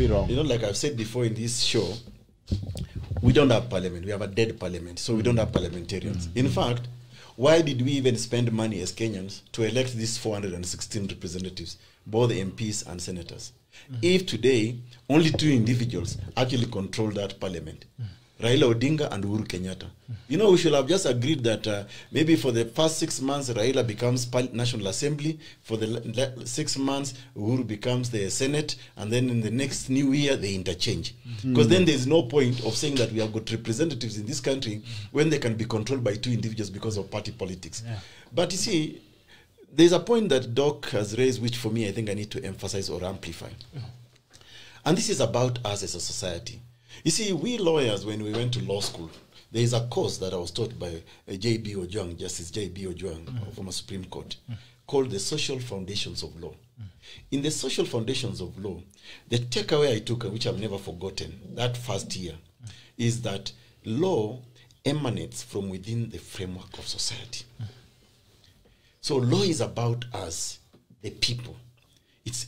we wrong? You know, like I've said before in this show, we don't have parliament. We have a dead parliament, so we don't have parliamentarians. In fact, why did we even spend money as Kenyans to elect these 416 representatives, both MPs and senators? If today only 2 individuals actually control that parliament, Raila Odinga and Uhuru Kenyatta. You know, we should have just agreed that maybe for the first 6 months, Raila becomes National Assembly. For the 6 months, Uhuru becomes the Senate. And then in the next new year, they interchange. Because then there's no point of saying that we have got representatives in this country when they can be controlled by 2 individuals because of party politics. But you see, there's a point that Doc has raised, which for me, I think I need to emphasize or amplify. And this is about us as a society. You see, we lawyers, when we went to law school, there is a course that I was taught by Bbi Ojwang, Justice Bbi Ojwang, from a Supreme Court, called the Social Foundations of Law. In the Social Foundations of Law, the takeaway I took, which I've never forgotten, that first year, is that law emanates from within the framework of society. So law is about us, the people.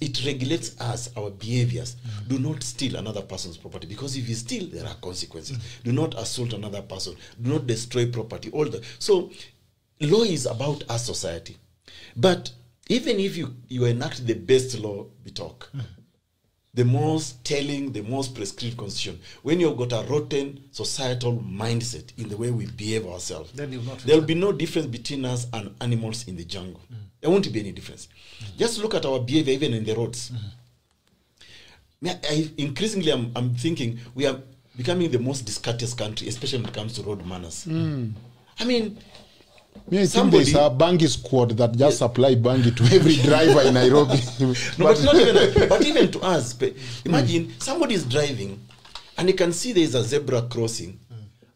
It regulates us, our behaviors. Do not steal another person's property, because if you steal, there are consequences. Do not assault another person. Do not destroy property. All that. So law is about us, society. But even if you enact the best law, we talk, the most telling, the most prescribed constitution, when you've got a rotten societal mindset in the way we behave ourselves, then there will be no difference between us and animals in the jungle. There won't be any difference. Just look at our behavior even in the roads. Increasingly, I'm thinking we are becoming the most discourteous country, especially when it comes to road manners. I mean, somebody, there's a Bangi squad that just supply Bangi to every driver in Nairobi. No, but not even. But even to us, imagine somebody is driving, and you can see there is a zebra crossing.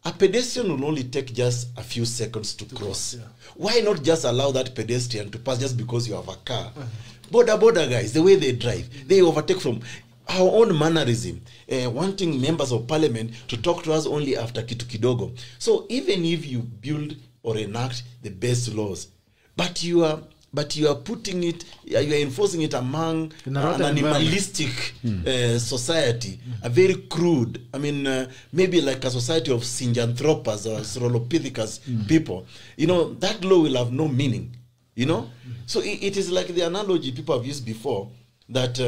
A pedestrian will only take just a few seconds to cross. Why not just allow that pedestrian to pass just because you have a car? Border guys, the way they drive, they overtake from our own mannerism, wanting members of parliament to talk to us only after kitu kidogo. So even if you build or enact the best laws, but you are putting it, you are enforcing it among an animalistic society, a very crude, I mean, maybe like a society of Synjanthropus or Australopithecus people. You know, that law will have no meaning, you know? So it is like the analogy people have used before, that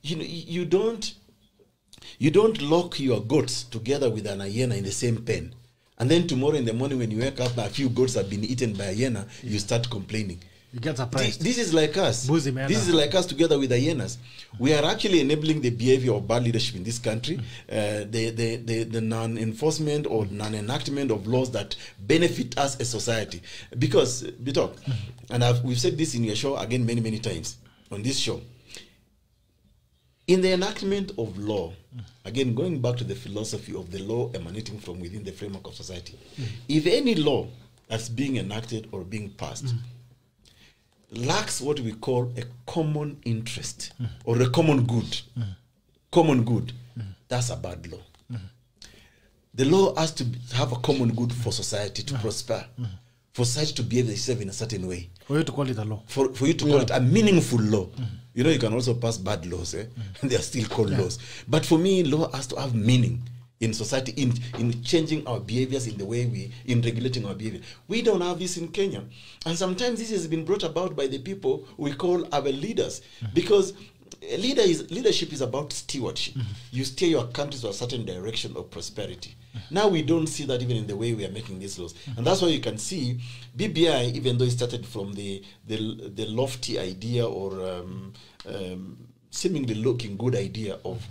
you know, you don't lock your goats together with an hyena in the same pen, and then tomorrow in the morning when you wake up, a few goats have been eaten by a hyena, you start complaining. You get surprised. This is like us. This is like us together with the hyenas. We are actually enabling the behavior of bad leadership in this country, the non-enforcement or non-enactment of laws that benefit us as society. Because, Bitok, and we've said this in your show again many times on this show, in the enactment of law, again, going back to the philosophy of the law emanating from within the framework of society, if any law that's being enacted or being passed lacks what we call a common interest or a common good, that's a bad law. The law has to have a common good for society to prosper, for society to behave itself in a certain way. For you to call it a law. For you to call it a meaningful law. You know, you can also pass bad laws, they are still called laws. But for me, law has to have meaning in society, in changing our behaviors, in the way in regulating our behavior. We don't have this in Kenya. And sometimes this has been brought about by the people we call our leaders. Because leadership is about stewardship. You steer your country to a certain direction of prosperity. Now we don't see that even in the way we are making these laws. And that's why you can see BBI, even though it started from the lofty idea or seemingly looking good idea of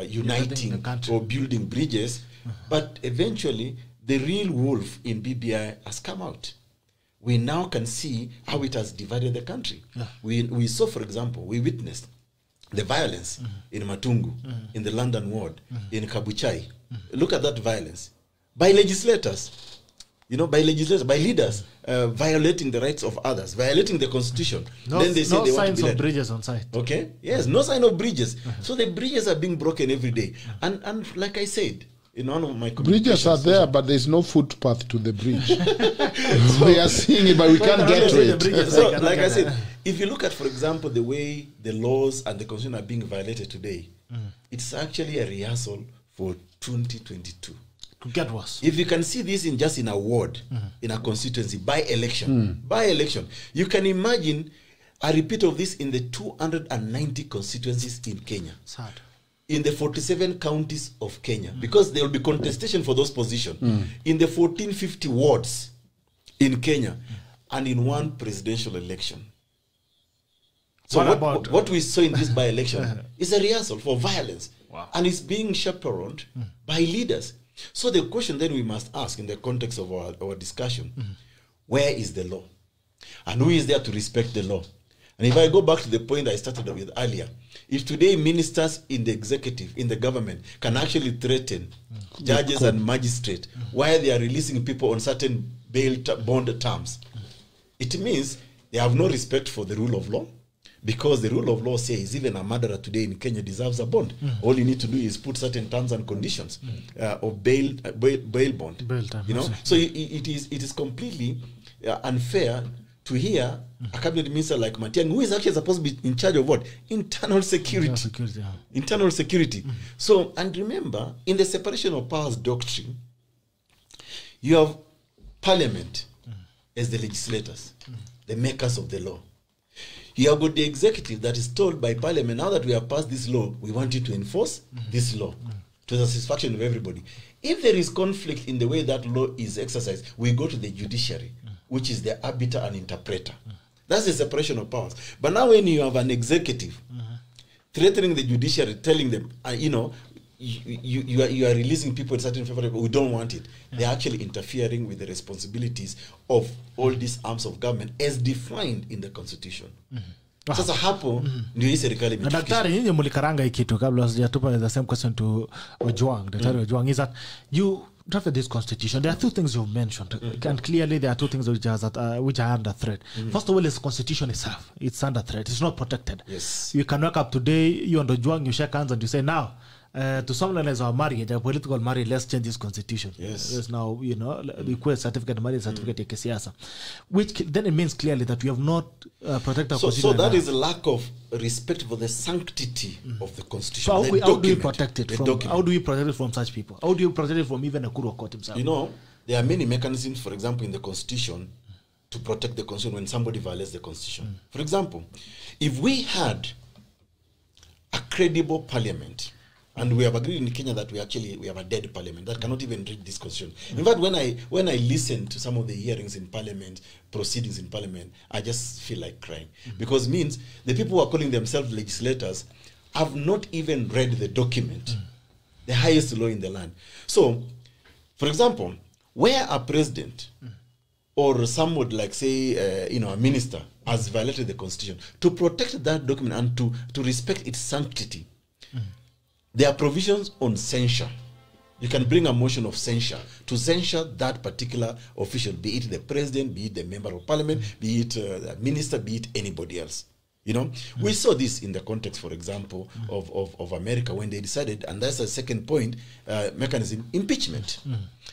uniting or building bridges, but eventually the real wolf in BBI has come out. We now can see how it has divided the country. We saw, for example, we witnessed the violence in Matungu, in the London ward, in Kabuchai. Look at that violence. By legislators, you know, by leaders, violating the rights of others, violating the constitution. Then they say they want to be of bridges on site. Okay? Yes, no sign of bridges. So the bridges are being broken every day. And like I said, in one of my Bridges are there, but there's no footpath to the bridge. We are seeing it, but we can't get to it. So, like I said, if you look at, for example, the way the laws and the constitution are being violated today, it's actually a rehearsal for 2022. Could get worse. If you can see this in just in a ward, in a constituency, by election, you can imagine a repeat of this in the 290 constituencies in Kenya. Sad. In the 47 counties of Kenya, because there will be contestation for those positions, in the 1450 wards in Kenya, and in one presidential election. So what we saw in this by-election is a rehearsal for violence. Wow. And it's being chaperoned by leaders. So the question then we must ask in the context of our discussion, where is the law? And who is there to respect the law? And if I go back to the point I started with earlier, if today ministers in the executive, in the government, can actually threaten judges and magistrates while they are releasing people on certain bond terms, it means they have no respect for the rule of law, because the rule of law says even a murderer today in Kenya deserves a bond. All you need to do is put certain terms and conditions of bail bond. Bail time, you know, so it is completely unfair to hear a cabinet minister like Matiang'i, who is actually supposed to be in charge of what? Internal security. Internal security. So, and remember, in the separation of powers doctrine, you have parliament as the legislators, the makers of the law. You have got the executive that is told by parliament, now that we have passed this law, we want you to enforce this law to the satisfaction of everybody. If there is conflict in the way that law is exercised, we go to the judiciary, which is the arbiter and interpreter. That's the separation of powers. But now when you have an executive threatening the judiciary, telling them, you know, you are releasing people in certain favor, we don't want it. They're actually interfering with the responsibilities of all these arms of government as defined in the constitution. Sasa hapo ndio hii serikali imetufikisha. Daktari, nyinyi mlikaranga hii kitu kabla sijatupa the same question to Ojwang. Daktari Ojwang, is that you drafted this constitution. There are two things you've mentioned, and clearly there are two things which are under threat. First of all, is the constitution itself. It's under threat. It's not protected. Yes. You can wake up today, you and Ojwang, you shake hands and you say, now, to someone our marriage, a political marriage, let's change this constitution. Yes. There's now, you know, request certificate, marriage certificate, which then it means clearly that we have not protected our constitution. So that is a lack of respect for the sanctity of the constitution. So how do we protect it from? How do we protect it from such people? How do you protect it from even EKURU AUKOT himself? You know, there are many mechanisms, for example, in the constitution to protect the constitution when somebody violates the constitution. For example, if we had a credible parliament, and we have agreed in Kenya that we have a dead parliament that cannot even read this constitution. In fact, when I listen to some of the hearings in parliament, proceedings in parliament, I just feel like crying. Because it means the people who are calling themselves legislators have not even read the document, the highest law in the land. So, for example, where a president or someone like, say, you know, a minister has violated the constitution, to protect that document and to respect its sanctity, there are provisions on censure. You can bring a motion of censure to censure that particular official, be it the president, be it the member of parliament, be it the minister, be it anybody else. You know, we saw this in the context, for example, of America when they decided, and that's the second point, mechanism, impeachment.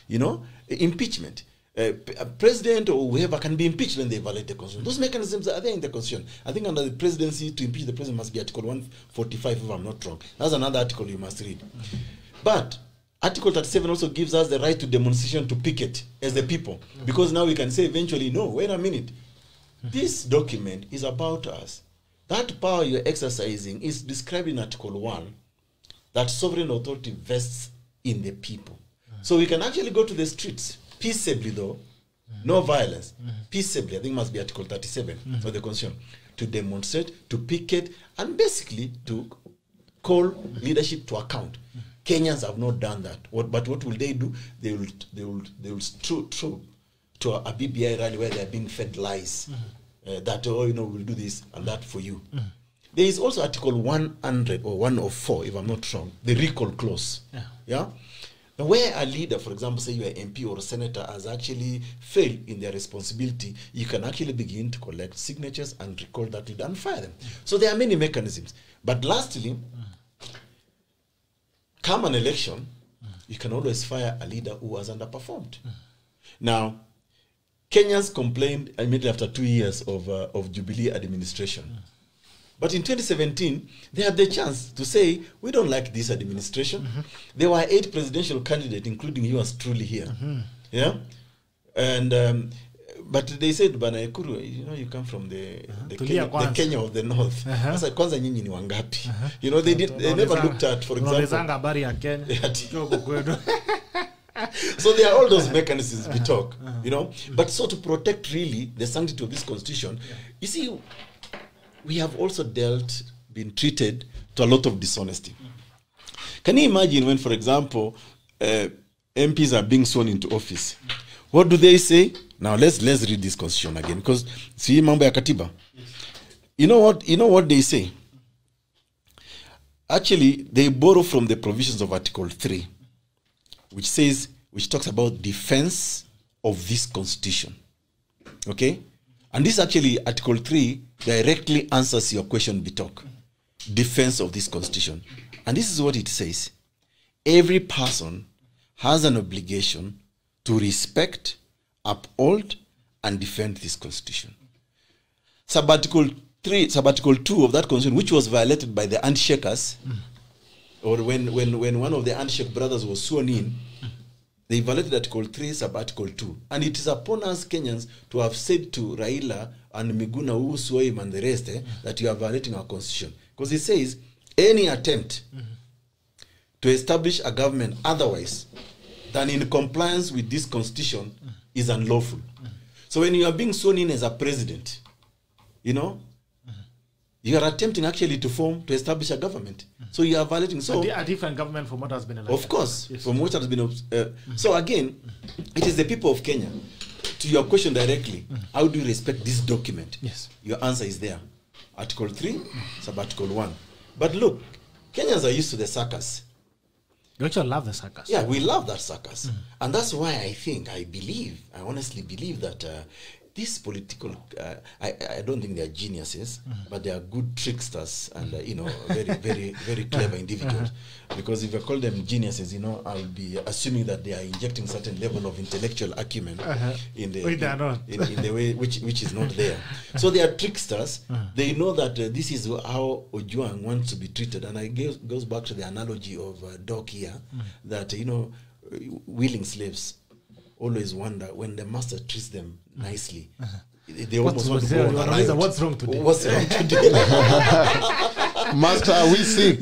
You know, impeachment. A president or whoever can be impeached when they violate the constitution. Those mechanisms are there in the constitution. I think under the presidency, to impeach the president must be Article 145, if I'm not wrong. That's another article you must read. But Article 37 also gives us the right to demonstration, to picket as the people. Because now we can say eventually, no, wait a minute. This document is about us. That power you're exercising is described in Article 1, that sovereign authority vests in the people. So we can actually go to the streets, peaceably though, no violence, peaceably, I think must be Article 37 of the Constitution, to demonstrate, to picket, and basically to call leadership to account. Kenyans have not done that. But what will they do? They will stroll to a Bbi rally where they are being fed lies. That, oh, you know, we'll do this and that for you. There is also Article 100 or 104, if I'm not wrong, the recall clause. Yeah? Now, where a leader, for example, say you're an MP or a senator, has actually failed in their responsibility, you can actually begin to collect signatures and recall that leader and fire them. So there are many mechanisms. But lastly, come an election, you can always fire a leader who has underperformed. Now, Kenyans complained immediately after 2 years of Jubilee administration. But in 2017, they had the chance to say, we don't like this administration. There were 8 presidential candidates, including yours truly here. Yeah? And, but they said, Bana EKURU, you know, you come from the Kenya of the North. Sasa kwanza nyinyi ni wangapi? You know, they never looked at, for example. So there are all those mechanisms we talk, you know. But so to protect really the sanctity of this constitution, you see, we have also been treated to a lot of dishonesty. Can you imagine when, for example, MPs are being sworn into office? What do they say? Now let's read this constitution again, because see mambo ya katiba. You know what they say? Actually, they borrow from the provisions of Article 3, which talks about defense of this constitution. Okay? And this actually, Article 3, directly answers your question, Bitok. Defense of this constitution. And this is what it says. Every person has an obligation to respect, uphold, and defend this constitution. Sub-Article 2 of that constitution, which was violated by the handshakers, or when one of the handshake brothers was sworn in, they violated Article 3, Sub-Article 2. And it is upon us Kenyans to have said to Raila and Miguna Usuoim and the rest that you are violating our constitution. Because it says, any attempt to establish a government otherwise than in compliance with this constitution is unlawful. So when you are being sworn in as a president, you know, you are attempting actually to establish a government. So you are violating. So a different government from what has been elected. Of course, yes. From what has been. So again, it is the people of Kenya. To your question directly, how do you respect this document? Yes. Your answer is there. Article 3, Sub-Article 1. But look, Kenyans are used to the circus. You actually love the circus. Yeah, we love that circus. And that's why I honestly believe that these political, I don't think they are geniuses, but they are good tricksters and, you know, very, very, very clever individuals. Because if I call them geniuses, you know, I'll be assuming that they are injecting certain level of intellectual acumen in the way which is not there. So they are tricksters. They know that this is how Ojwang wants to be treated. And it goes back to the analogy of Doc here, that, you know, willing slaves always wonder when the master treats them nicely. They almost want to go on a riot. What's wrong today? What's wrong today? Master, are we sick?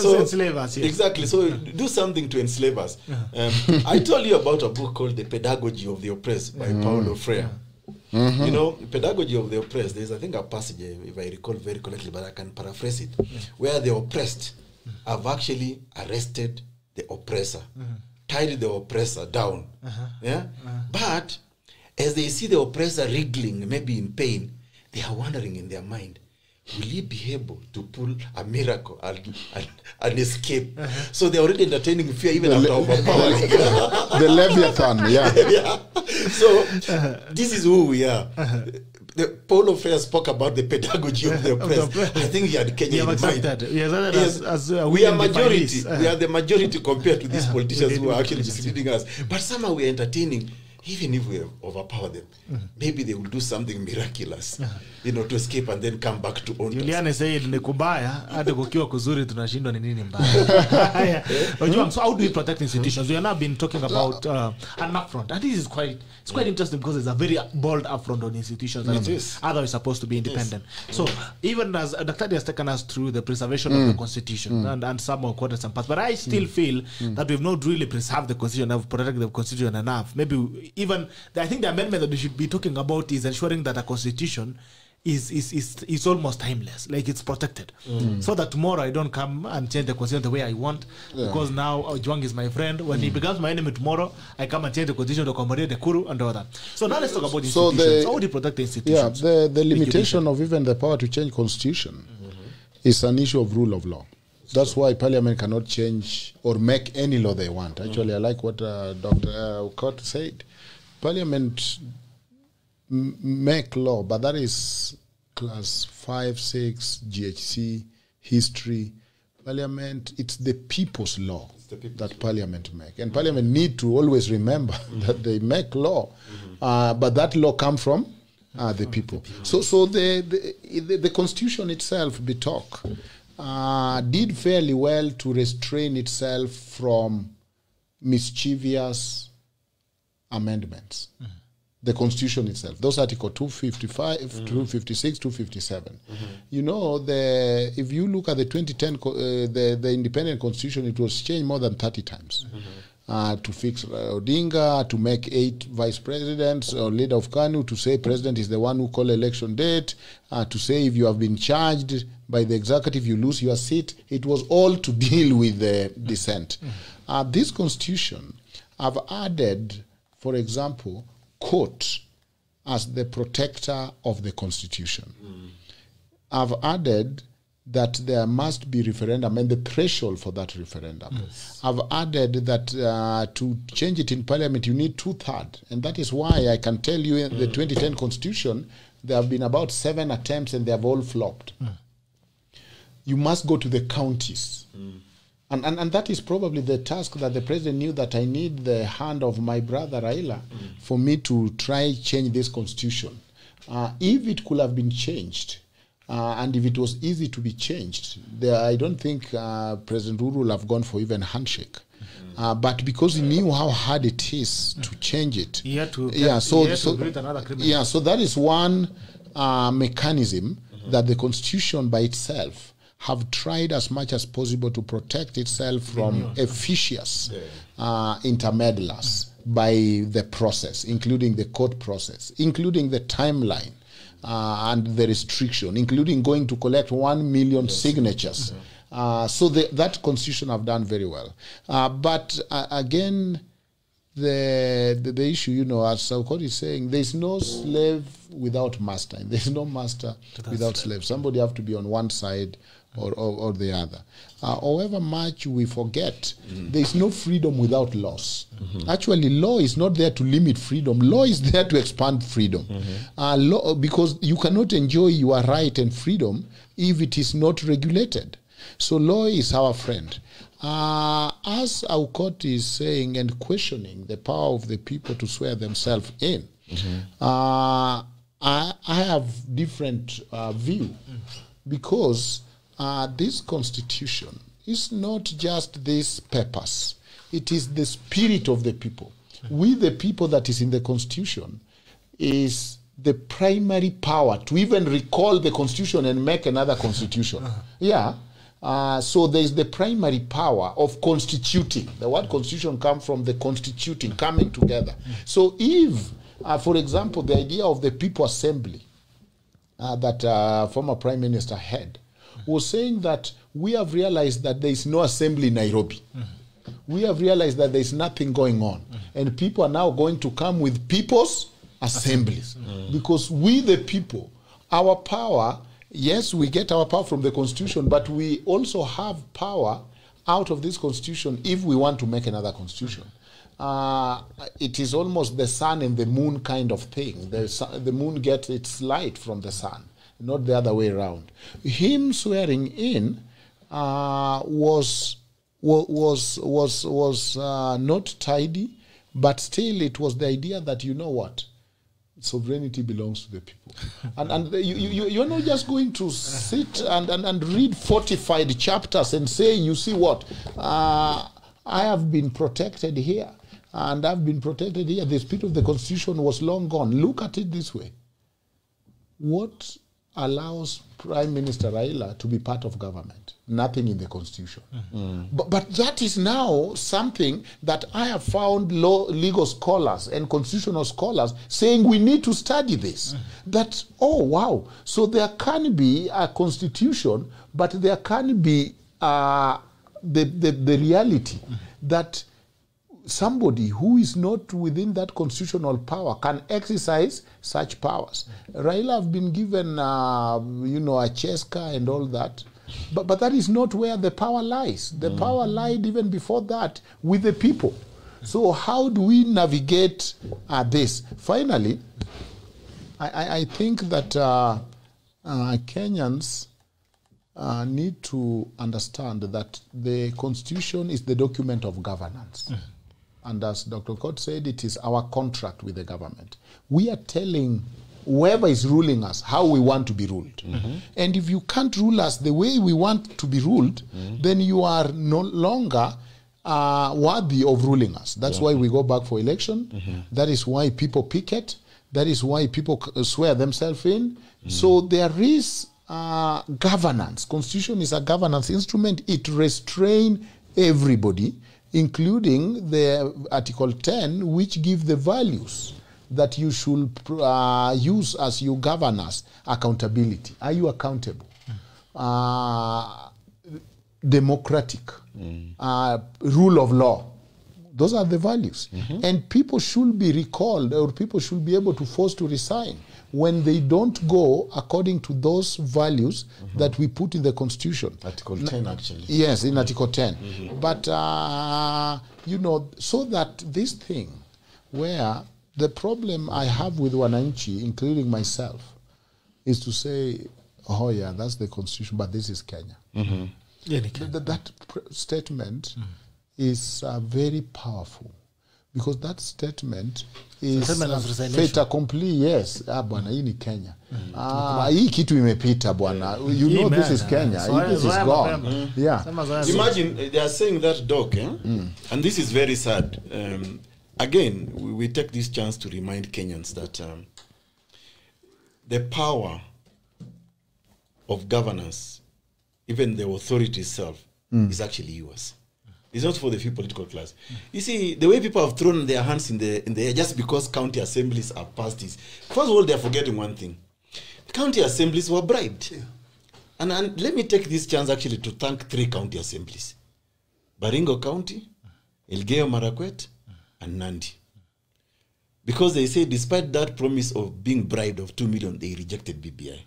So enslave us, yes. Exactly. So do something to enslave us. I told you about a book called The Pedagogy of the Oppressed by Paulo Freire. You know, Pedagogy of the Oppressed, there's I think a passage, if I recall very correctly, but I can paraphrase it, where the oppressed have actually arrested the oppressor, tied the oppressor down. But as they see the oppressor wriggling, maybe in pain, they are wondering in their mind, will he be able to pull a miracle and escape? So they're already entertaining fear even after overpowering. The Leviathan, yeah. So this is who we are. Paulo Freire spoke about the pedagogy of the oppressed. I think he had Kenya in mind. We are majority. We are the majority compared to these politicians who are actually misleading us. But somehow we are entertaining. Even if we overpower them, maybe they will do something miraculous, you know, to escape and then come back to own us. Julian said, "Ni kubaya, hata kukiwa kuzuri tunashindwa ni nini mbaya." So how do we protect institutions? We have now been talking about an upfront, and this is quite interesting because it's a very bold upfront on institutions that are otherwise supposed to be independent. So even as Dr. has taken us through the preservation of the constitution and some of quoted some parts, but I still feel that we've not really preserved the constitution, have protected the constitution enough. Maybe even I think the amendment that we should be talking about is ensuring that a constitution is almost timeless, like it's protected, so that tomorrow I don't come and change the constitution the way I want, because now Ojwang is my friend. When he becomes my enemy tomorrow, I come and change the constitution to accommodate the EKURU and all that. So now let's talk about institutions. How do you protect the institutions? Yeah, the limitation of even the power to change constitution is an issue of rule of law. That's why Parliament cannot change or make any law they want. Actually, I like what Dr. Aukot said. Parliament make law, but that is class 5, 6, GHC, history, Parliament, it's the people's law that Parliament make. And Parliament need to always remember that they make law, but that law come from the people. So the Constitution itself, Bitok, did fairly well to restrain itself from mischievous amendments. The Constitution itself, those Article 255, 256, 257. You know, if you look at the 2010, the independent Constitution, it was changed more than 30 times. To fix Odinga, to make 8 vice presidents, or leader of KANU, to say president is the one who call election date, to say if you have been charged by the executive, you lose your seat. It was all to deal with the dissent. This Constitution have added, for example, court as the protector of the Constitution. I've added that there must be referendum and the threshold for that referendum. I've added that to change it in Parliament, you need 2/3. And that is why I can tell you in the 2010 Constitution, there have been about 7 attempts and they have all flopped. You must go to the counties. And that is probably the task that the president knew, that I need the hand of my brother Raila for me to try change this Constitution. If it could have been changed, and if it was easy to be changed, I don't think President Uhuru will have gone for even a handshake. But because he knew how hard it is to change it, so that is one mechanism that the Constitution by itself have tried as much as possible to protect itself from officious intermeddlers by the process, including the court process, including the timeline and the restriction, including going to collect 1 million signatures. So that Constitution have done very well. But again, the issue, you know, as Aukot is saying, there is no slave without master, and there is no master without slave. Somebody have to be on one side or the other. However much we forget, there is no freedom without laws. Actually, law is not there to limit freedom. Law is there to expand freedom. Because you cannot enjoy your right and freedom if it is not regulated. So law is our friend. As Aukot is saying and questioning the power of the people to swear themselves in, I have different view, because this Constitution is not just this purpose. It is the spirit of the people. We, the people that is in the Constitution, is the primary power to even recall the Constitution and make another Constitution. So there is the primary power of constituting. The word Constitution comes from the constituting, coming together. So if, for example, the idea of the People Assembly that former Prime Minister had, was saying that we have realized that there is no assembly in Nairobi. We have realized that there is nothing going on. And people are now going to come with people's assemblies. Because we, the people, our power, yes, we get our power from the Constitution, but we also have power out of this Constitution if we want to make another Constitution. It is almost the sun and the moon kind of thing. The moon gets its light from the sun, not the other way around. Him swearing in was not tidy, but still it was the idea that, you know what, sovereignty belongs to the people. and you're not just going to sit and read fortified chapters and say, you see what, I have been protected here, and I've been protected here. The spirit of the Constitution was long gone. Look at it this way. What allows Prime Minister Raila to be part of government? Nothing in the Constitution. But that is now something that I have found legal scholars and constitutional scholars saying we need to study this. That, oh wow, so there can be a constitution, but there can be the reality that somebody who is not within that constitutional power can exercise such powers. Raila have been given, you know, a Cheska and all that, but that is not where the power lies. The power lied even before that with the people. So how do we navigate this? Finally, I think that Kenyans need to understand that the Constitution is the document of governance. And as Dr. Aukot said, it is our contract with the government. We are telling whoever is ruling us how we want to be ruled. And if you can't rule us the way we want to be ruled, then you are no longer worthy of ruling us. That's why we go back for election. That is why people picket. That is why people swear themselves in. So there is governance. Constitution is a governance instrument. It restrains everybody, including the Article 10, which give the values that you should use as you govern us. Accountability. Are you accountable? Democratic. Rule of law. Those are the values. And people should be recalled, or people should be able to force to resign when they don't go according to those values that we put in the Constitution. Article 10, actually. Yes, in Article 10. But, you know, so that this thing where the problem I have with Wananchi, including myself, is to say, oh yeah, that's the Constitution, but this is Kenya. That statement is very powerful, because that statement is fait accompli. Yes, bwana, hii ni Kenya. Hii kitu imepita bwana. You know this is Kenya. This is gone. Yeah. Imagine they are saying that, Doc, and this is very sad. Again, we take this chance to remind Kenyans that the power of governance, even the authority itself, is actually yours. It's not for the few political class. You see, the way people have thrown their hands in the air just because county assemblies are passed is, first of all, they're forgetting one thing. The county assemblies were bribed. And let me take this chance actually to thank 3 county assemblies. Baringo County, Elgeyo Marakwet, and Nandi. Because they say despite that promise of being bribed of 2 million, they rejected BBI.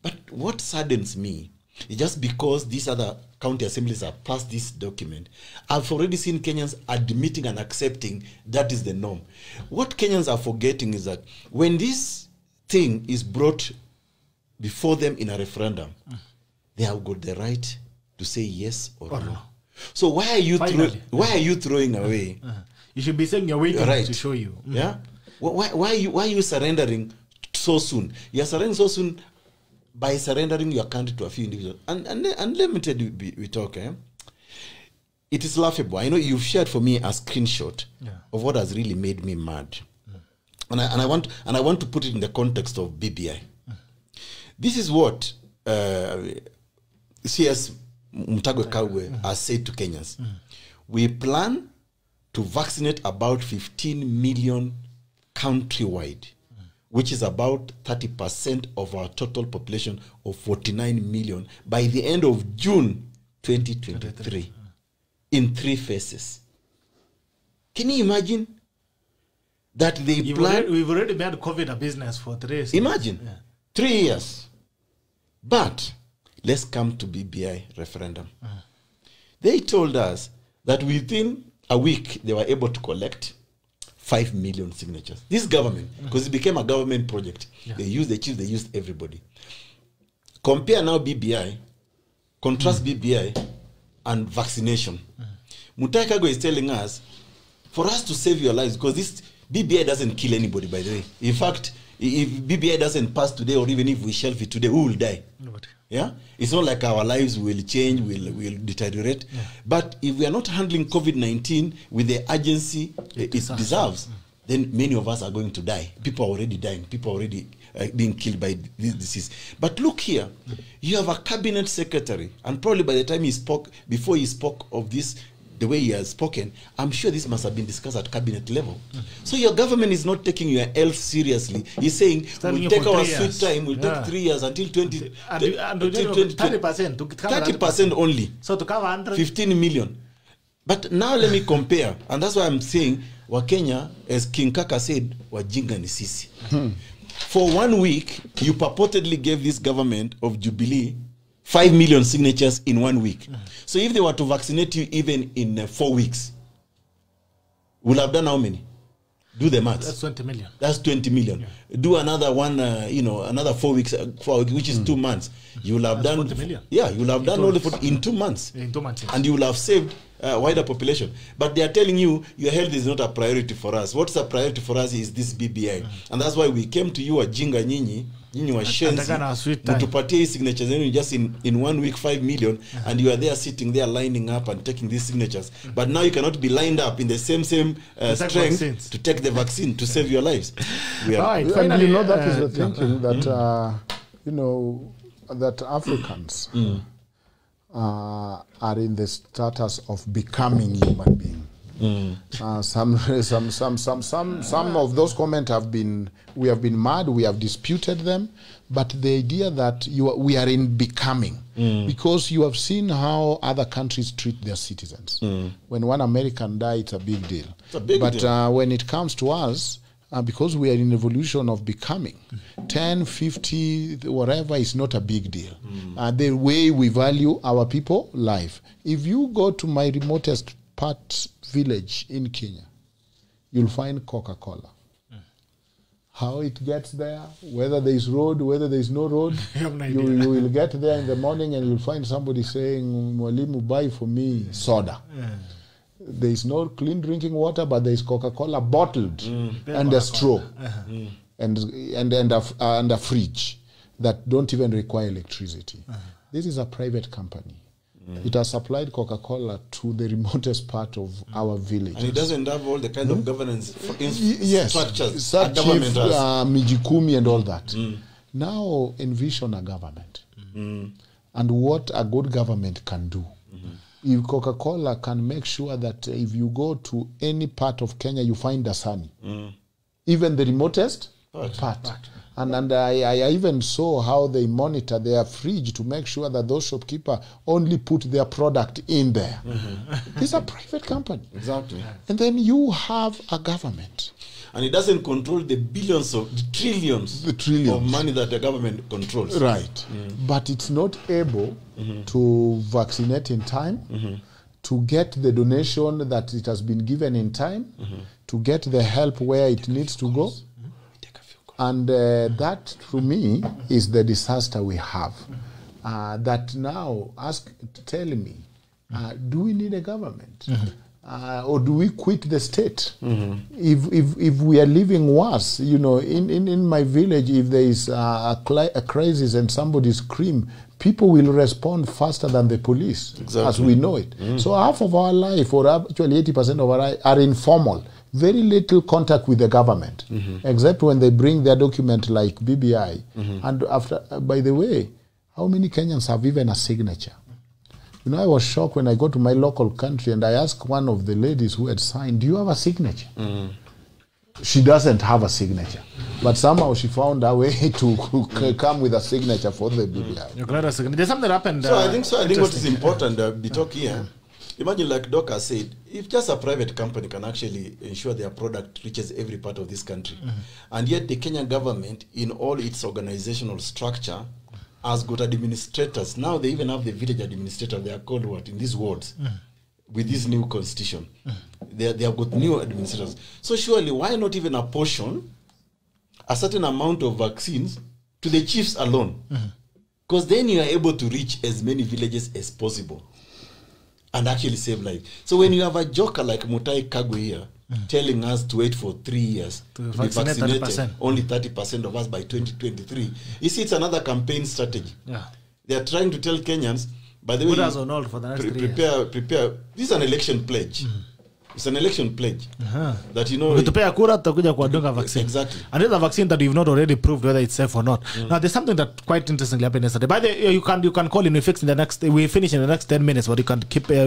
But what saddens me is just because these other county assemblies have passed this document, I've already seen Kenyans admitting and accepting that is the norm. What Kenyans are forgetting is that when this thing is brought before them in a referendum, they have got the right to say yes or no. So why are you throwing away? You should be saying you're waiting to show you. Yeah. Why are you surrendering so soon? You're surrendering so soon by surrendering your country to a few individuals. And let me tell you, we talk, it is laughable. I know you've shared for me a screenshot of what has really made me mad. And I want to put it in the context of BBI. This is what CS Mutagwe Kagwe has said to Kenyans. We plan to vaccinate about 15 million countrywide, which is about 30% of our total population of 49 million by the end of June 2023 in 3 phases. Can you imagine that they plan? We've already made COVID a business for 3 years. Imagine 3 years. But let's come to BBI referendum. They told us that within a week they were able to collect 5 million signatures. This government, because it became a government project, they used the chiefs, they used everybody. Compare now BBI, contrast BBI and vaccination. Mutahi Kagwe is telling us, for us to save your lives, because this BBI doesn't kill anybody, by the way. In fact, if BBI doesn't pass today, or even if we shelve it today, who will die? Nobody. Yeah, it's not like our lives will change, will deteriorate. But if we are not handling COVID-19 with the urgency it deserves, then many of us are going to die. People are already dying. People are already being killed by this disease. But look here, you have a cabinet secretary, and probably by the time he spoke, before he spoke of this, the way he has spoken, I'm sure this must have been discussed at cabinet level. So your government is not taking your health seriously. He's saying, we'll take our sweet time, we'll take 3 years until 20... 30% only. So to cover 100? 15 million. But now let me compare, and that's why I'm saying, Wakenya, as King Kaka said, wajinga ni sisi. For 1 week, you purportedly gave this government of Jubilee 5 million signatures in 1 week. So if they were to vaccinate you even in 4 weeks, we'll have done how many? Do the maths. That's 20 million. That's 20 million. Do another one, another 4 weeks, which is 2 months. You will have That's done 40 million. Yeah, you will have done all in 2 months. In 2 months, yes. And you will have saved a wider population. But they are telling you your health is not a priority for us. What's a priority for us is this BBI. And that's why we came to you, Ajinga Nyinyi wa shenzi, mutupatie signatures just in 1 week 5 million, and you are there sitting there lining up and taking these signatures. But now you cannot be lined up in the same strength to take the vaccine to save your lives. Right. And finally, that is the thinking that that Africans are in the status of becoming human beings. Some of those comments we have been mad, we have disputed them, but the idea that we are in becoming, because you have seen how other countries treat their citizens. When one American dies, it's a big deal. It's a big deal. When it comes to us, because we are in evolution of becoming, 10, 50, whatever is not a big deal. The way we value our people, life. If you go to my remotest village in Kenya, you'll find Coca-Cola. How it gets there, whether there is road, whether there is no road, you will get there in the morning and you'll find somebody saying, Mwalimu, buy for me soda. There is no clean drinking water, but there is Coca-Cola bottled and a straw and a fridge that don't even require electricity. This is a private company. It has supplied Coca-Cola to the remotest part of our village. And it doesn't have all the kind of governance structures such government has. Mijikumi and all that. Now envision a government and what a good government can do. If Coca-Cola can make sure that if you go to any part of Kenya, you find Dasani, even the remotest part. And I even saw how they monitor their fridge to make sure that those shopkeepers only put their product in there. It's a private company. Exactly. And then you have a government. And it doesn't control the trillions of money that the government controls. Right. But it's not able to vaccinate in time, to get the donation that it has been given in time, to get the help where it needs to go. And that, to me, is the disaster we have. That now, tell me, do we need a government? Or do we quit the state? If we are living worse, in my village, if there is a crisis and somebody screams, people will respond faster than the police, as we know it. So half of our life, or actually 80% of our life, are informal. Very little contact with the government, except when they bring their document like BBI. And after, by the way, how many Kenyans have even a signature? I was shocked when I go to my local country and I asked one of the ladies who had signed, do you have a signature? She doesn't have a signature. But somehow she found a way to come with a signature for the BBI. There's something that happened. So I think what is important, we talk here, imagine like Doc has said, if just a private company can actually ensure their product reaches every part of this country, and yet the Kenyan government, in all its organizational structure, has got administrators. Now they even have the village administrator. They are called what in these wards with this new constitution. They have got new administrators. So surely why not even apportion a certain amount of vaccines to the chiefs alone? Because then you are able to reach as many villages as possible and actually save lives. So when you have a joker like Mutai Kagwe here telling us to wait for 3 years to be vaccinated, 30%. Only 30% of us by 2023. You see, it's another campaign strategy. They are trying to tell Kenyans, by the way, put us on hold for the next 3 years. Prepare. This is an election pledge. It's an election pledge that to kura tutakuja kuwadunga vaccine. Exactly. And it's a vaccine that you've not already proved whether it's safe or not. Now there's something that quite interestingly happened yesterday. By the way, you can call in. We finish in the next 10 minutes, but you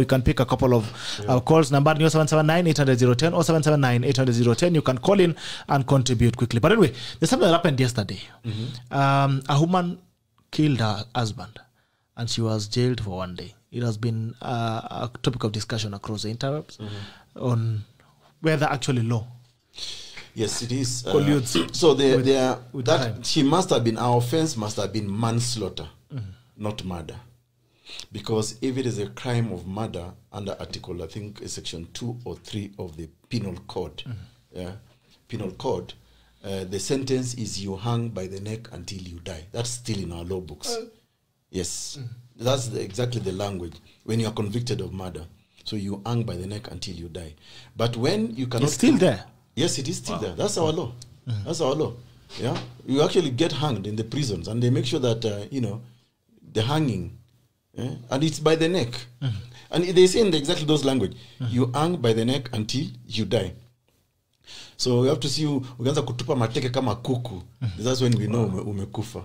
can pick a couple of calls. Number 0779-800-010 or 779-800-010. You can call in and contribute quickly. But anyway, there's something that happened yesterday. A woman killed her husband and she was jailed for 1 day. It has been a topic of discussion across the interwebs on whether actually law. Yes, it is. So she must have been, our offense must have been manslaughter, not murder. Because if it is a crime of murder under article, I think section 2 or 3 of the penal code, Penal Code, the sentence is you hang by the neck until you die. That's still in our law books. Yes. That's exactly the language. When you are convicted of murder. So you hang by the neck until you die. But when you cannot... It's still there? Yes, it is still there. That's our law. That's our law. Yeah. You actually get hanged in the prisons, and they make sure that, the hanging, and it's by the neck. And they say in exactly those language, you hang by the neck until you die. So we have to see ukianza kutupa mateke kama kuku. That's when we know umekufa.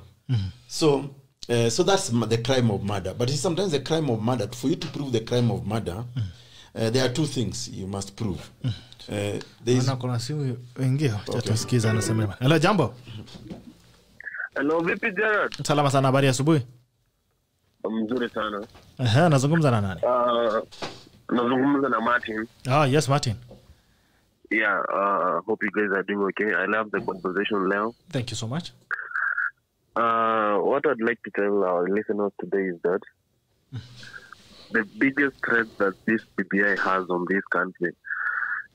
So that's the crime of murder. But sometimes the crime of murder, for you to prove the crime of murder, there are two things you must prove. Kuna simu wengine tutasikiza anasema. Hello, jambo. Hello, vipi Gerard? Salama sana, habari asubuhi. Mzuri sana. Nazungumza na nani? Nazungumza na Martin. Yes, Martin. Yeah, hope you guys are doing okay. I love the conversation now. Thank you so much. What I'd like to tell our listeners today is that the biggest threat that this BBI has on this country,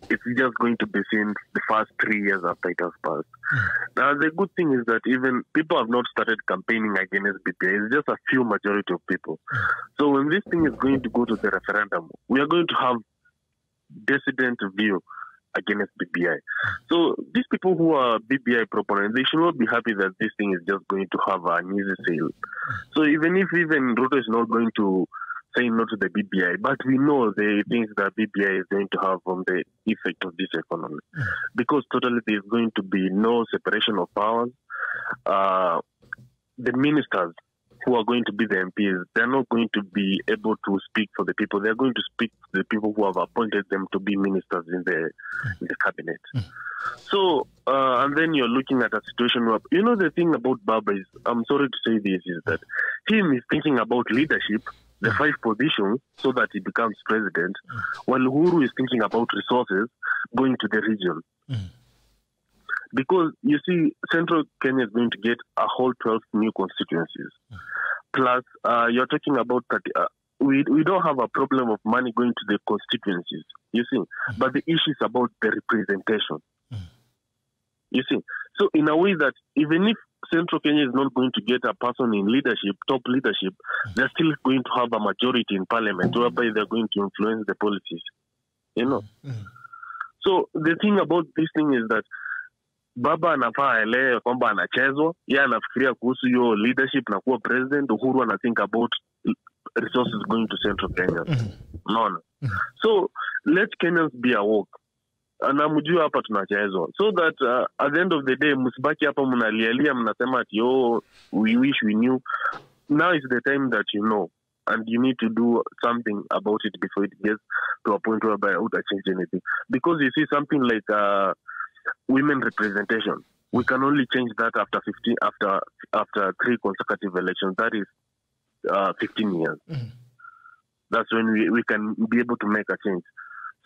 it's just going to be seen the first 3 years after it has passed. Now, the good thing is that even people have not started campaigning against BBI. It's just a few majority of people. So when this thing is going to go to the referendum, we are going to have dissident view against BBI. So these people who are BBI proponents, they should not be happy that this thing is just going to have an easy sale. So even if Ruto is not going to say no to the BBI, but we know the things that BBI is going to have on the effect of this economy. Because totally there is going to be no separation of powers. The ministers who are going to be the MPs, they're not going to be able to speak for the people. They're going to speak to the people who have appointed them to be ministers in the cabinet. So, and then you're looking at a situation where, the thing about Baba is, I'm sorry to say this, is that him is thinking about leadership, the 5 positions, so that he becomes president, while Uhuru is thinking about resources going to the region. Because, you see, Central Kenya is going to get a whole 12 new constituencies. Plus, you're talking about that we don't have a problem of money going to the constituencies, you see. But the issue is about the representation. You see. So, in a way that even if Central Kenya is not going to get a person in leadership, top leadership, they're still going to have a majority in parliament, whereby they're going to influence the policies. So, the thing about this thing is that Baba anafaa elewe kwamba anachezwa, yeye anafikiria kuhusu hiyo leadership na kuwa president. Uhuru ana think about resources going to Central Kenya. So let Kenyans be awoke. Na mjue hapa tunachezwa. So that at the end of the day msibaki hapa mnalialia mnasema ati we wish we knew. Now is the time that you know, and you need to do something about it before it gets to a point where it would change anything. Because you see something like women representation, we can only change that after 3 consecutive elections. That is 15 years. That's when we can be able to make a change.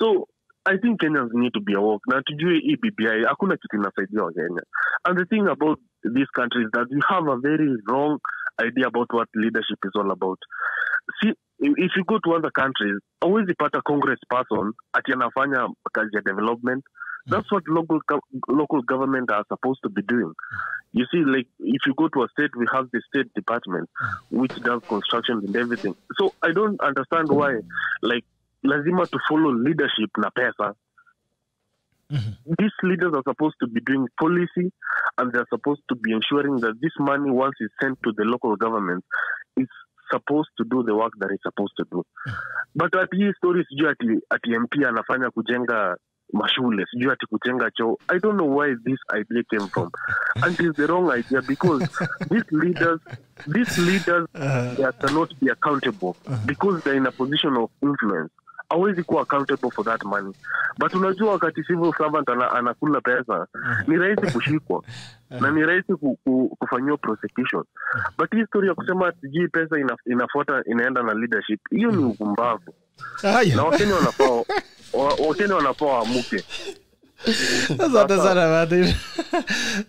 So I think Kenyans need to be awoke. Now, tujue BBI, hakuna kitu inasaidia wa Kenya. And the thing about this country is that we have a very wrong idea about what leadership is all about. See, if you go to other countries, always pata congress person ati anafanya kazi ya development. That's what local government are supposed to be doing. You see, like, if you go to a state, we have the state department, which does construction and everything. So I don't understand why, like, lazima to follow leadership na pesa. These leaders are supposed to be doing policy, and they're supposed to be ensuring that this money, once it's sent to the local government, is supposed to do the work that it's supposed to do. But at hii stories juu ati MP anafanya kujenga mashule, sijui ati kujenga choo. I don't know where this idea came from. And it's the wrong idea, because these leaders they cannot be accountable because they're in a position of influence. Hawezi kuwa accountable for that money. But unajua wakati civil servant anakula pesa, ni rahisi kushikwa na ni rahisi kufanywa prosecution. But hii story ya kusema sijui pesa inafuata inaenda na leadership, hiyo ni upumbavu. Na Wakenya wanafaa waamuke. Asante sana Martin.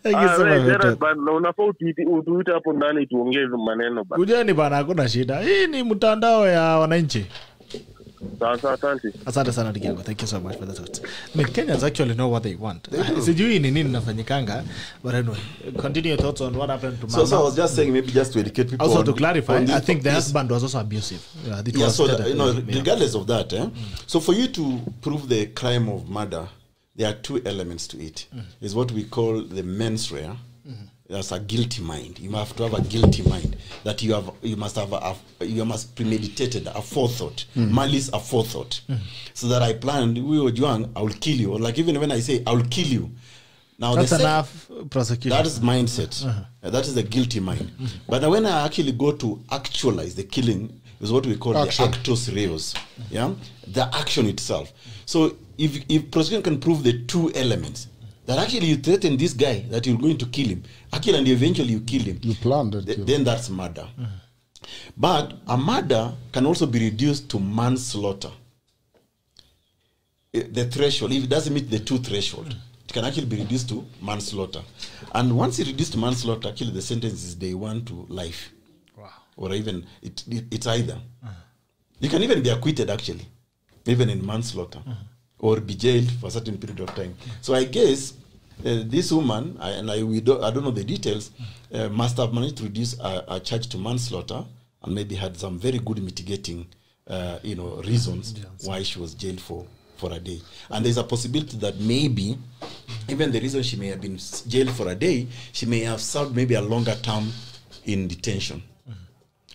Thank you so much. Na unafaa utuite hapo ndani tuongee maneno bana. Ujani bana, hakuna shida. Hii ni mtandao ya wananchi. Asante. Asante sana Diego. Thank you so much for the thoughts. I mean, Kenyans actually know what they want. Sijui ni nini nafanyikanga, but anyway, continue your thoughts on what happened to Mama. So I was just saying, maybe just to educate people. Also to clarify, I think the husband was also abusive. Yeah, so regardless of that, so for you to prove the crime of murder, there are two elements to it. Is what we call the mens rea. That's a guilty mind. You have to have a guilty mind, that you must premeditated a forethought, malice a forethought, so that I planned, I will kill you, or like even when I say I will kill you. Now that's enough prosecution. That is mindset. That is the guilty mind. But when I actually go to actualize the killing, is what we call action. The actus reus. Yeah, the action itself. So if prosecution can prove the two elements, that actually you threaten this guy that you're going to kill him, actually, and eventually you kill him, you planned it, then that's murder. But a murder can also be reduced to manslaughter. The threshold, if it doesn't meet the two threshold, it can actually be reduced to manslaughter. And once it's reduced to manslaughter, actually the sentence is day 1 to life. Wow. Or even it's either. You can even be acquitted actually, even in manslaughter. Or be jailed for a certain period of time. So I guess this woman, I don't know the details, must have managed to reduce a charge to manslaughter, and maybe had some very good mitigating, reasons why she was jailed for a day. And there's a possibility that maybe even the reason she may have been jailed for a day, she may have served maybe a longer term in detention.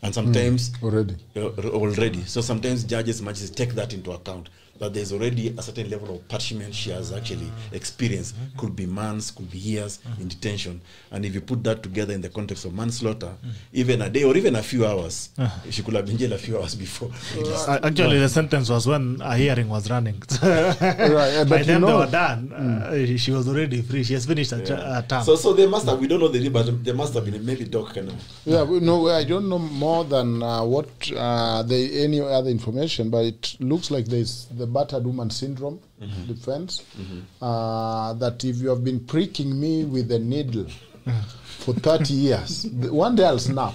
And sometimes already. So sometimes judges might take that into account, that there's already a certain level of punishment she has actually experienced. Could be months, could be years in detention. And if you put that together in the context of manslaughter, even a day or even a few hours, she could have been jailed a few hours before. Actually, the sentence was when a hearing was running. Right, by then they were done. She was already free. She has finished her term. So they must have, we don't know the but there must have been maybe Doc can. Yeah, no, I don't know more than what any other information, but it looks like there's the battered woman syndrome defense, that if you have been pricking me with a needle for 30 years, one day I'll snap.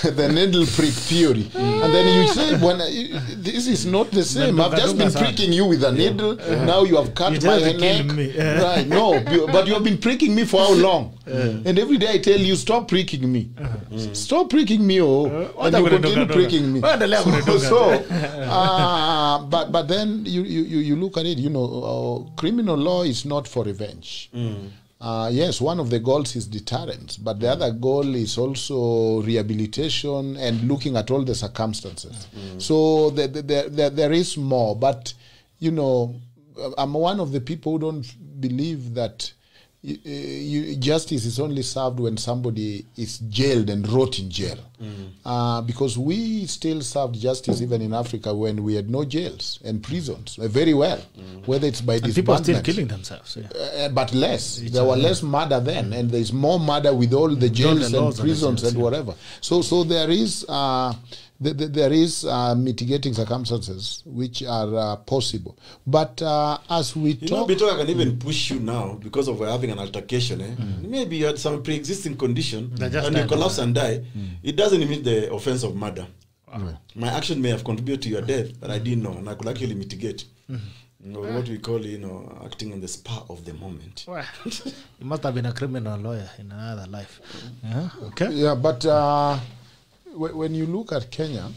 The needle prick theory. And then you say, this is not the same. I've just been pricking you with a needle. Now you have cut my neck. Right, no, but you have been pricking me for how long? And every day I tell you, stop pricking me. Stop pricking me, and you continue pricking me. But then you look at it, criminal law is not for revenge. Yes, one of the goals is deterrence, but the other goal is also rehabilitation and looking at all the circumstances. So there is more, but I'm one of the people who don't believe that justice is only served when somebody is jailed and rot in jail. Because we still served justice even in Africa when we had no jails and prisons very well, whether it's by disbandment. People still killing themselves. But less. There were less murder then, and there's more murder with all the jails and prisons and whatever. So there is mitigating circumstances which are possible. But as we talk... Bitoka can even push you now because of having an altercation. Maybe you had some pre-existing condition and you collapse and die. It doesn't meet the offense of murder. My action may have contributed to your death, but I didn't know, and I could actually mitigate. What we call, acting on the spur of the moment. Well, you must have been a criminal lawyer in another life. Okay. Yeah, but... when you look at Kenya,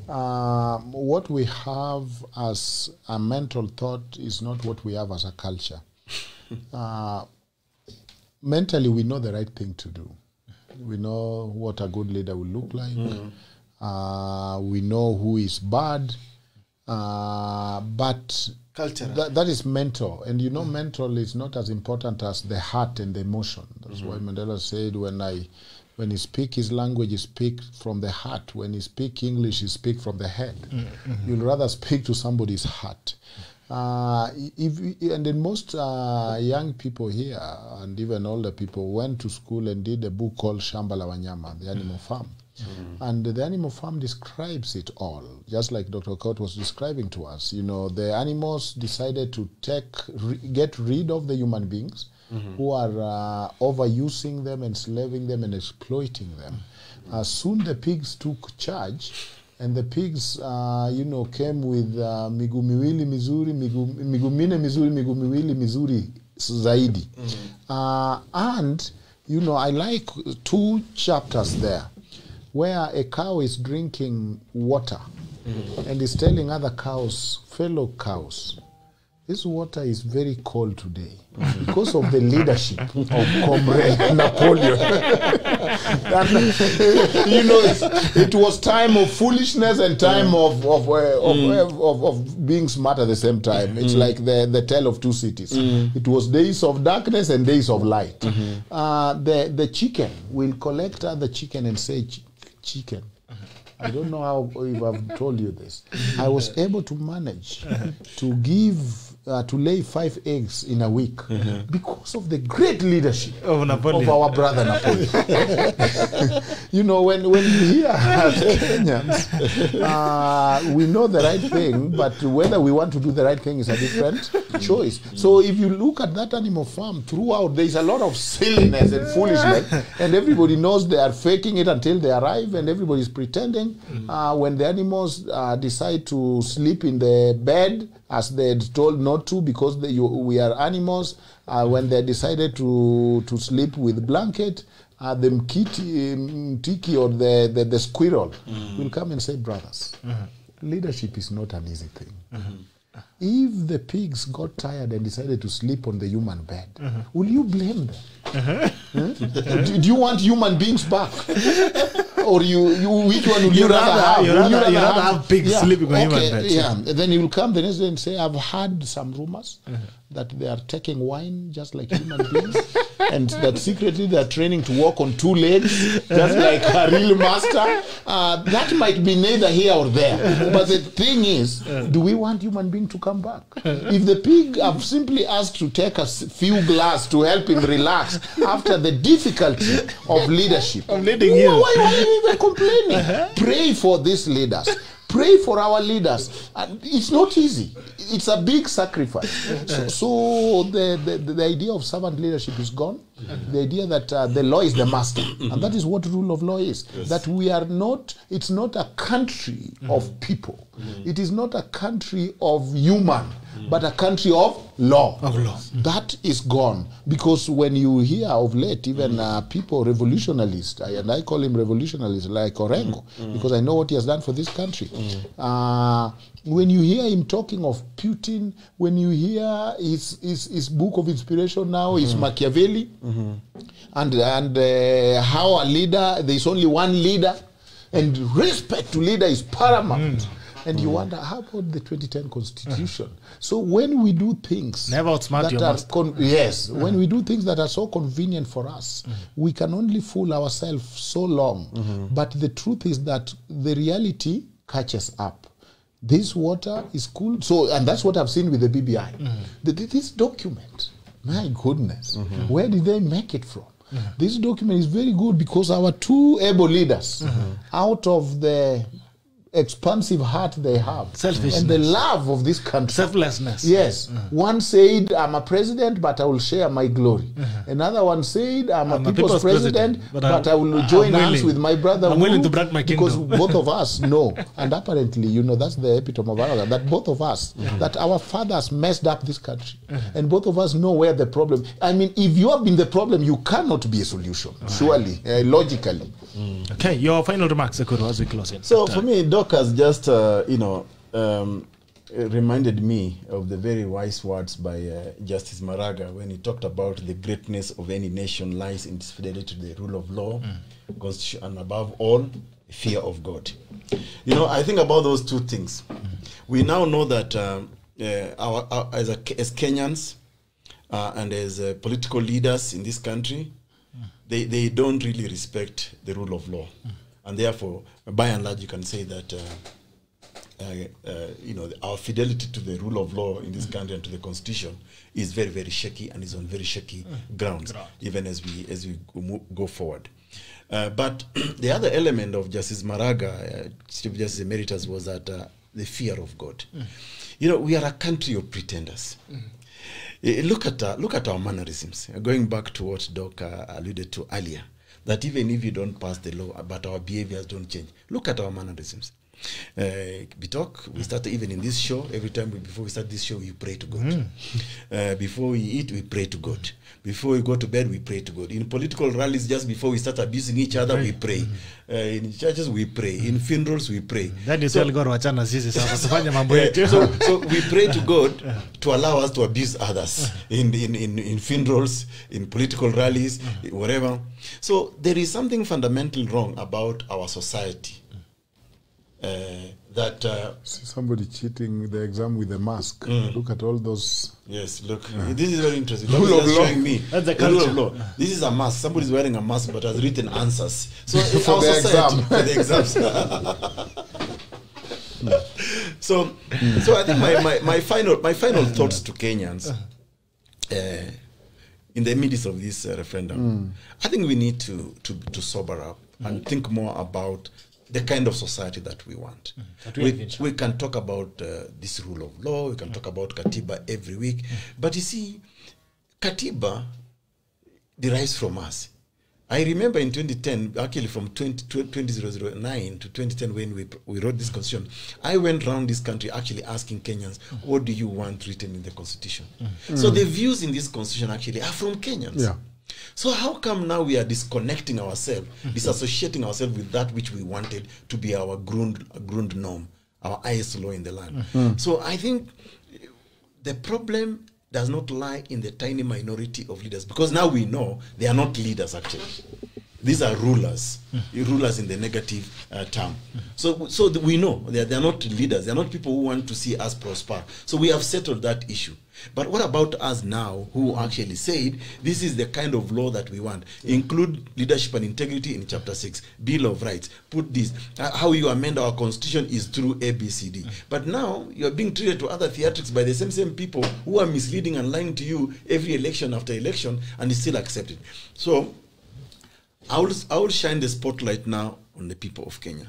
what we have as a mental thought is not what we have as a culture. Mentally, we know the right thing to do. We know what a good leader will look like. We know who is bad. But that is mental. And mental is not as important as the heart and the emotion. That's why Mandela said, when he speaks his language, he speaks from the heart. When he speaks English, he speaks from the head. You'll rather speak to somebody's heart. And then most young people here, and even older people, went to school and did a book called Shamba la Wanyama, The Animal Farm. And the Animal Farm describes it all, just like Dr. Aukot was describing to us. The animals decided to get rid of the human beings who are overusing them, enslaving them, and exploiting them. Soon the pigs took charge, and the pigs, you know, came with miguu miwili mizuri, miguu minne mizuri, miguu miwili mizuri zaidi. And, you know, I like 2 chapters there where a cow is drinking water and is telling other cows, fellow cows, this water is very cold today because of the leadership of Comrade Napoleon. And, you know, it was time of foolishness and time of being smart at the same time. It's like the tale of 2 cities. It was days of darkness and days of light. The chicken will collect other chicken and say, chicken. I don't know how, if I've told you this. I was able to manage to give, to lay 5 eggs in a week because of the great leadership of our brother Napoleon. You know, when you hear Kenyans, we know the right thing, but whether we want to do the right thing is a different choice. So if you look at that animal farm, throughout there is a lot of silliness and foolishness, and everybody knows they are faking it until they arrive, and everybody is pretending. When the animals decide to sleep in the bed as they're told not to because we are animals, when they decided to sleep with blanket, the mtiki or the squirrel will come and say, brothers, leadership is not an easy thing. If the pigs got tired and decided to sleep on the human bed, will you blame them? Do you want human beings back? Or which one would you rather have? You rather have pigs sleeping on human beds. Yeah. Then you will come the next day and say, I've heard some rumors that they are taking wine just like human beings, and that secretly they are training to walk on 2 legs just like a real master. That might be neither here or there. But the thing is, do we want human beings to come back? If the pig have simply asked to take a few glass to help him relax after the difficulty of leadership, I'm leading you. Why are you even complaining? Pray for these leaders. Pray for our leaders. It's not easy. It's a big sacrifice. So the idea of servant leadership is gone. The idea that the law is the master. And that is what rule of law is. Yes. That we are not, it's not a country of people. It is not a country of human, but a country of law. That is gone. Because when you hear of late, even people, revolutionists, and I call him revolutionalists like Orengo, because I know what he has done for this country. When you hear him talking of Putin, when you hear his book of inspiration now is Machiavelli, and how a leader, there is only one leader, and respect to leader is paramount. And you wonder, how about the 2010 Constitution? So when we do things never outsmart your master. When we do things that are so convenient for us, we can only fool ourselves so long. But the truth is that the reality catches up. This water is cool. So, and that's what I've seen with the BBI. This document, my goodness, where did they make it from? This document is very good because our 2 able leaders, out of the expansive heart they have and the love of this country, selflessness. Yes. One said, I'm a president, but I will share my glory. Another one said, I'm a people's president, but I will join hands with my brother. I'm willing to brag my kingdom. Because both of us know, and apparently, you know, that's the epitome of our, that both of us, that our fathers messed up this country, and both of us know where the problem. I mean, if you have been the problem, you cannot be a solution. Surely, logically. Okay, your final remarks, EKURU, as we close in. So for me, Doc has just reminded me of the very wise words by Justice Maraga when he talked about the greatness of any nation lies in its fidelity to the rule of law, constitution, and above all, fear of God. You know, I think about those 2 things. We now know that as Kenyans and as political leaders in this country, they don't really respect the rule of law. And therefore, by and large, you can say that our fidelity to the rule of law in this country and to the constitution is very, very shaky, and is on very shaky grounds, even as we go forward. But the other element of Justice Maraga, Chief Justice Emeritus, was that the fear of God. You know, we are a country of pretenders. Look at our mannerisms. Going back to what Doc alluded to earlier, that even if you don't pass the law, but our behaviors don't change. Look at our mannerisms. Bitok, we start even in this show, every time before we start this show, we pray to God. Before we eat, we pray to God. Before we go to bed, we pray to God. In political rallies, just before we start abusing each other, we pray. In churches, we pray. In funerals, we pray. Then you tell God, wachana sisi sasa tufanye mambo yetu. So we pray to God to allow us to abuse others in funerals, in political rallies, whatever. So there is something fundamental wrong about our society. See somebody cheating the exam with a mask. Look at all those. Yes, look. This is very interesting. Rule of law. Showing me. That's the rule culture. of law. This is a mask. Somebody's wearing a mask but has written answers. So For our the society, exam. for the exams. So I think my final thoughts to Kenyans in the midst of this referendum, I think we need to sober up and think more about the kind of society that we want. We can talk about this rule of law, we can talk about Katiba every week, but you see, Katiba derives from us. I remember in 2010, actually from 2009 to 2010 when we wrote this constitution, I went around this country actually asking Kenyans, what do you want written in the constitution? So the views in this constitution actually are from Kenyans. Yeah. So how come now we are disconnecting ourselves, disassociating ourselves with that which we wanted to be our ground norm, our highest law in the land? So I think the problem does not lie in the tiny minority of leaders, because now we know they are not leaders actually. These are rulers, rulers in the negative term. So we know they are not leaders. They are not people who want to see us prosper. So we have settled that issue. But what about us now who actually said this is the kind of law that we want? Include leadership and integrity in Chapter 6, Bill of Rights. Put this. How you amend our constitution is through ABCD. But now you are being treated to other theatrics by the same people who are misleading and lying to you every election after election, and is still accepted. So I will shine the spotlight now on the people of Kenya.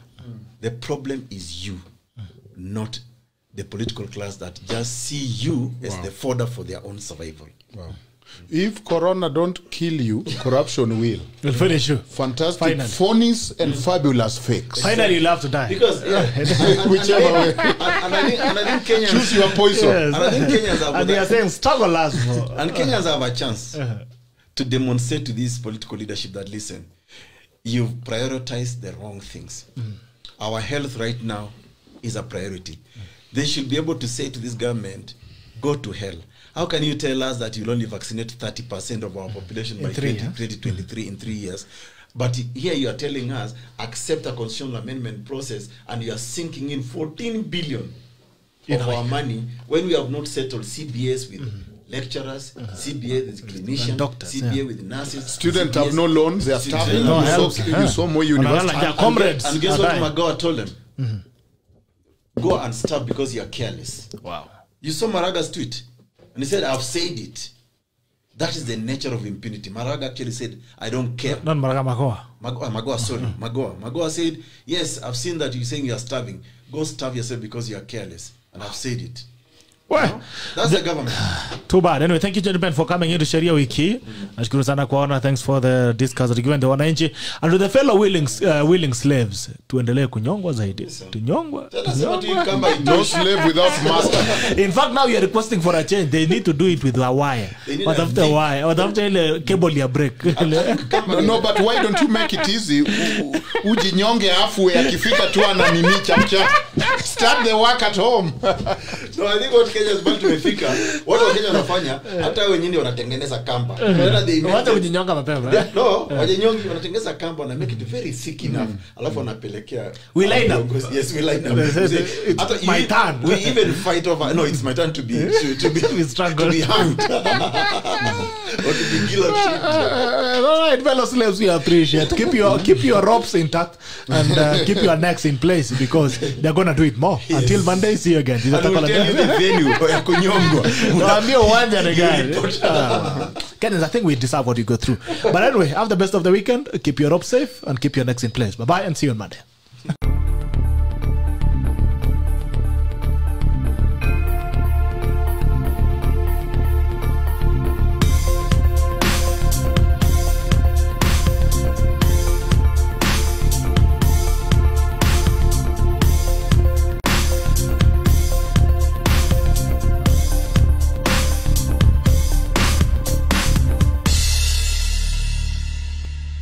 The problem is you, not the political class that just see you as the fodder for their own survival. Wow. If Corona don't kill you, corruption will. We'll finish you. Fantastic, Finally. phonies and fabulous fakes. Finally, you'll have to die. Because Whichever way. and I think Kenyans Choose your poison. Yes. And I think Kenyans have And they are saying, struggle us. and Kenyans have a chance to demonstrate to this political leadership that, listen, you've prioritized the wrong things. Our health right now is a priority. They should be able to say to this government, go to hell. How can you tell us that you'll only vaccinate 30% of our population by 2023 in 3 years? But here you are telling us, accept a constitutional amendment process, and you are sinking in 14 billion of our money when we have not settled CBS with lecturers, CBA with clinicians, doctors, CBA with nurses. Students have no loans, they are starving. No You help. saw more universities. Yeah, comrades. And guess what are dying. Magawa told them? Go and starve because you are careless. Wow. You saw Maraga's tweet, and he said, I've said it. That is the nature of impunity. Maraga actually said, I don't care. Not Maraga Makoa. Magoa, sorry. Magoa said, yes, I've seen that you're saying you're starving. Go starve yourself because you are careless. And I've said it. Well, that's the government. Too bad. Anyway, thank you, gentlemen, for coming into Sheria Wiki. Nashukuru sana kuona. Thanks for the discuss that you given the wananchi. And to the fellow willing slaves, tuendelee kunyongwa zaidi. Tunyongwa. No slave without master. In fact, now you're requesting for a change. They need to do it with a wire. Or after a wire. Or after a cable ya break. No, but why don't you make it easy? Ujinyonge halfway akifika tu ananini chapchap. Start the work at home. So I think what Kenya is to tumefika, watu wa Kenya wanafanya, hata wenyewe wanatengeneza kamba. Wacha kujinyonga mapema. No, wajinyongi wanatengeneza kamba na make it very thick enough. Alafu wanapelekea. We line up. Yes, we line up. It's my turn. We even fight over. No, it's my turn to be hanged. Or to be guillotined. All right, fellow slaves, we appreciate. Keep your ropes intact and keep your necks in place, because they're gonna do it more. Yes. Until Monday, see you again. And we'll tell you the venue ya kunyongwa. Kenyans, I think we deserve what you go through. But anyway, have the best of the weekend. Keep your ropes safe and keep your necks in place. Bye bye, and see you on Monday.